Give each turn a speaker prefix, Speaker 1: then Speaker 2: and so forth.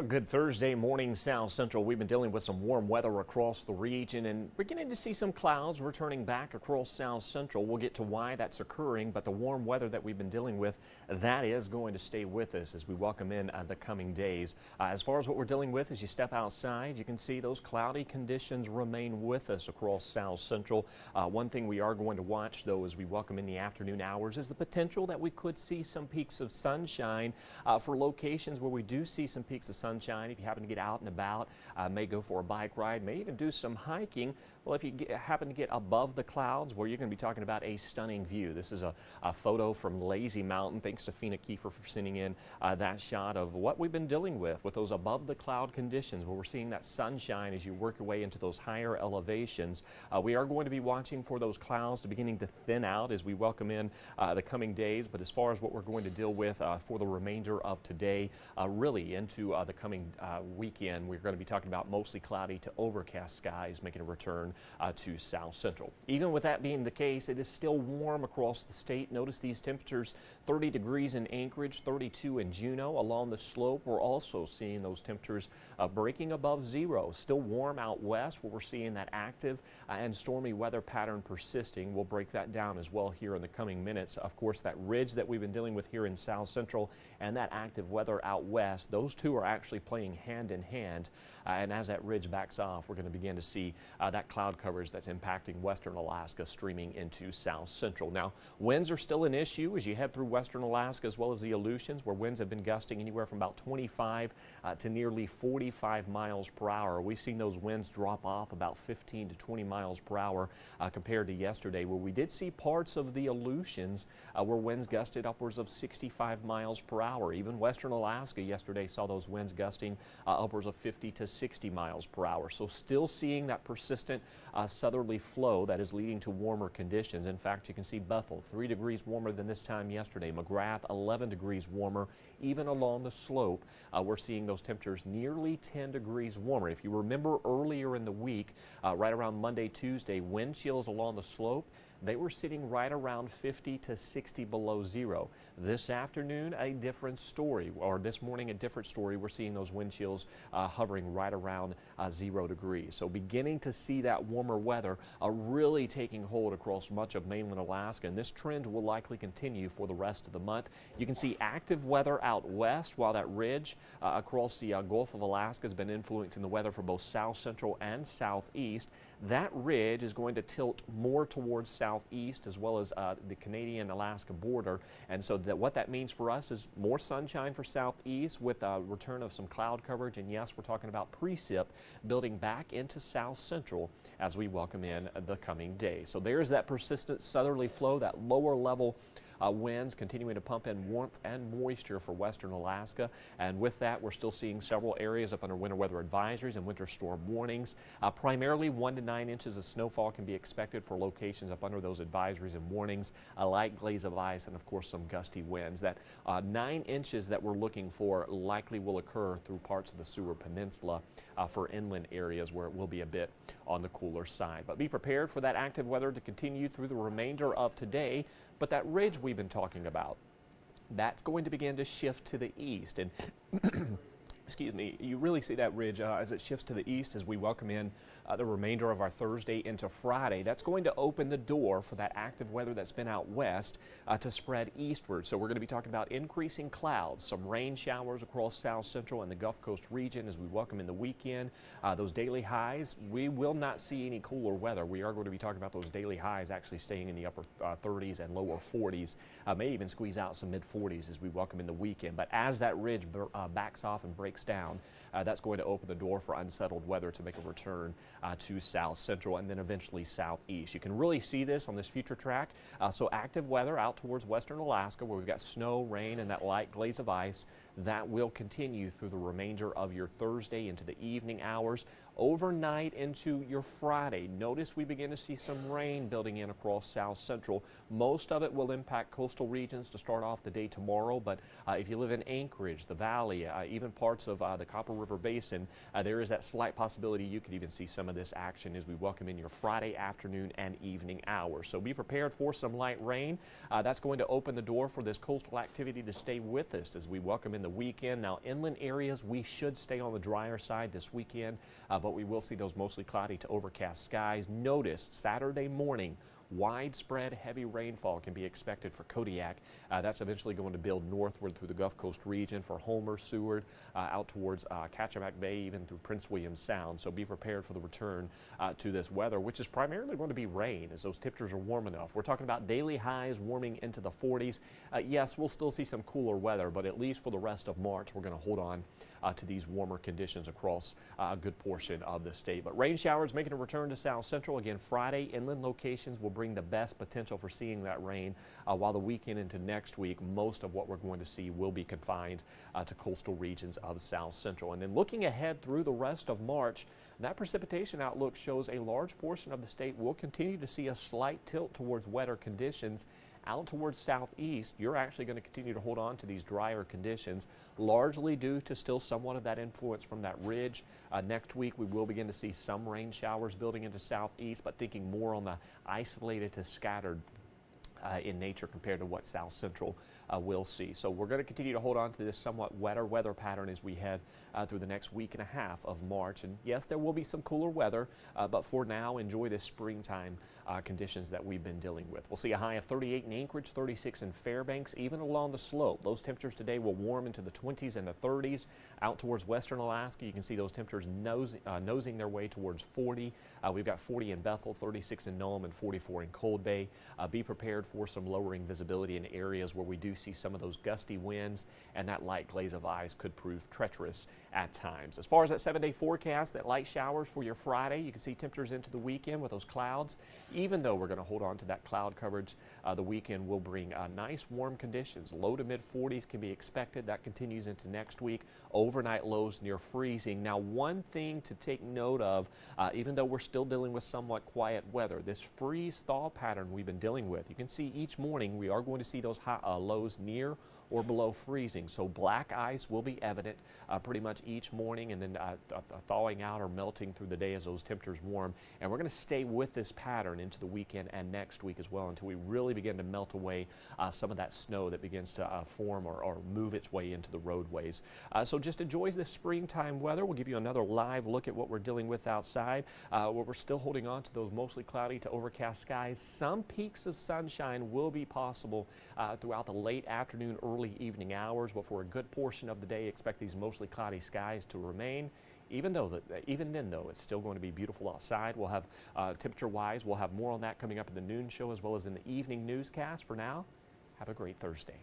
Speaker 1: A good Thursday morning, South Central. We've been dealing with some warm weather across the region and beginning to see some clouds returning back across South Central. We'll get to why that's occurring, but the warm weather that we've been dealing with, that is going to stay with us as we welcome in the coming days. As far as what we're dealing with, as you step outside, you can see those cloudy conditions remain with us across South Central. One thing we are going to watch, though, as we welcome in the afternoon hours is the potential that we could see some peaks of sunshine for locations where we do see some peaks of sunshine. If you happen to get out and about, may go for a bike ride, may even do some hiking. Well, if you happen to get above the clouds, where you're going to be talking about a stunning view. This is a photo from Lazy Mountain. Thanks to Fina Kiefer for sending in that shot of what we've been dealing with those above the cloud conditions, where we're seeing that sunshine as you work your way into those higher elevations. We are going to be watching for those clouds to beginning to thin out as we welcome in the coming days. But as far as what we're going to deal with for the remainder of today, really into the coming weekend, we're going to be talking about mostly cloudy to overcast skies making a return to South Central. Even with that being the case, it is still warm across the state. Notice these temperatures: 30 degrees in Anchorage, 32 in Juneau. Along the slope, we're also seeing those temperatures breaking above zero. Still warm out west, where we're seeing that active and stormy weather pattern persisting. We'll break that down as well here in the coming minutes. Of course, that ridge that we've been dealing with here in South Central and that active weather out west, those two are actually playing hand in hand. And as that ridge backs off, we're going to begin to see that cloud coverage that's impacting western Alaska streaming into South Central. Now, winds are still an issue as you head through western Alaska, as well as the Aleutians, where winds have been gusting anywhere from about 25 to nearly 45 miles per hour. We've seen those winds drop off about 15 to 20 miles per hour compared to yesterday, where we did see parts of the Aleutians where winds gusted upwards of 65 miles per hour. Even western Alaska yesterday saw those winds gusting upwards of 50 to 60 miles per hour. So still seeing that persistent southerly flow that is leading to warmer conditions. In fact, you can see Bethel 3 degrees warmer than this time yesterday. McGrath 11 degrees warmer. Even along the slope, we're seeing those temperatures nearly 10 degrees warmer. If you remember earlier in the week, right around Monday, Tuesday, wind chills along the slope, they were sitting right around 50 to 60 below zero. This afternoon, a different story, or this morning, a different story. We're seeing those wind chills hovering right around 0 degrees. So beginning to see that warmer weather really taking hold across much of mainland Alaska, and this trend will likely continue for the rest of the month. You can see active weather out west, while that ridge across the Gulf of Alaska has been influencing the weather for both South Central and Southeast. That ridge is going to tilt more towards southeast, as well as the Canadian-Alaska border. And so what that means for us is more sunshine for southeast with a return of some cloud coverage. And yes, we're talking about precip building back into South Central as we welcome in the coming day. So there's that persistent southerly flow, that lower level winds continuing to pump in warmth and moisture for western Alaska. And with that, we're still seeing several areas up under winter weather advisories and winter storm warnings. Primarily 1 to 9 inches of snowfall can be expected for locations up under those advisories and warnings. A light glaze of ice and, of course, some gusty winds. That 9 inches that we're looking for likely will occur through parts of the Seward Peninsula for inland areas where it will be a bit on the cooler side. But be prepared for that active weather to continue through the remainder of today. But that ridge we've been talking about, that's going to begin to shift to the east. And excuse me, you really see that ridge as it shifts to the east as we welcome in the remainder of our Thursday into Friday. That's going to open the door for that active weather that's been out west to spread eastward. So we're going to be talking about increasing clouds, some rain showers across South Central and the Gulf Coast region as we welcome in the weekend. Those daily highs, we will not see any cooler weather. We are going to be talking about those daily highs actually staying in the upper 30s and lower 40s. May even squeeze out some mid 40s as we welcome in the weekend. But as that ridge backs off and breaks down, that's going to open the door for unsettled weather to make a return to South Central and then eventually southeast. You can really see this on this future track. So active weather out towards western Alaska, where we've got snow, rain, and that light glaze of ice. That will continue through the remainder of your Thursday into the evening hours, overnight into your Friday. Notice we begin to see some rain building in across South Central. Most of it will impact coastal regions to start off the day tomorrow, but if you live in Anchorage, the Valley, even parts of the Copper River Basin, there is that slight possibility you could even see some of this action as we welcome in your Friday afternoon and evening hours. So be prepared for some light rain. That's going to open the door for this coastal activity to stay with us as we welcome in the weekend. Now, inland areas, we should stay on the drier side this weekend, but we will see those mostly cloudy to overcast skies. Notice Saturday morning, widespread heavy rainfall can be expected for Kodiak. That's eventually going to build northward through the Gulf Coast region for Homer, Seward, out towards Kachemak Bay, even through Prince William Sound. So be prepared for the return to this weather, which is primarily going to be rain as those temperatures are warm enough. We're talking about daily highs warming into the 40s. Yes, we'll still see some cooler weather, but at least for the rest of March, we're going to hold on to these warmer conditions across a good portion of the state. But rain showers making a return to South Central. Again, Friday, inland locations will bring the best potential for seeing that rain, while the weekend into next week, most of what we're going to see will be confined to coastal regions of South Central. And then looking ahead through the rest of March, that precipitation outlook shows a large portion of the state will continue to see a slight tilt towards wetter conditions. Out towards southeast, you're actually going to continue to hold on to these drier conditions, largely due to still somewhat of that influence from that ridge. Next week, we will begin to see some rain showers building into southeast, but thinking more on the isolated to scattered in nature compared to what South Central will see. So we're going to continue to hold on to this somewhat wetter weather pattern as we head through the next week and a half of March. And yes, there will be some cooler weather, but for now, enjoy this springtime conditions that we've been dealing with. We'll see a high of 38 in Anchorage, 36 in Fairbanks, even along the slope. Those temperatures today will warm into the 20s and the 30s. Out towards western Alaska, you can see those temperatures nosing their way towards 40. We've got 40 in Bethel, 36 in Nome, and 44 in Cold Bay. Be prepared for some lowering visibility in areas where we do see some of those gusty winds, and that light glaze of ice could prove treacherous at times. As far as that 7-day forecast, that light showers for your Friday, you can see temperatures into the weekend with those clouds. Even though we're going to hold on to that cloud coverage, the weekend will bring nice warm conditions. Low to mid 40s can be expected. That continues into next week. Overnight lows near freezing. Now, one thing to take note of, even though we're still dealing with somewhat quiet weather, this freeze-thaw pattern we've been dealing with, you can see each morning we are going to see those lows near or below freezing. So black ice will be evident pretty much each morning, and then thawing out or melting through the day as those temperatures warm. And we're going to stay with this pattern into the weekend and next week as well until we really begin to melt away some of that snow that begins to form or move its way into the roadways. So just enjoy this springtime weather. We'll give you another live look at what we're dealing with outside, where we're still holding on to those mostly cloudy to overcast skies. Some peaks of sunshine will be possible throughout the late afternoon, early evening hours, but for a good portion of the day, expect these mostly cloudy skies to remain. Even then, though, it's still going to be beautiful outside. We'll have temperature-wise, we'll have more on that coming up in the noon show as well as in the evening newscast. For now, have a great Thursday.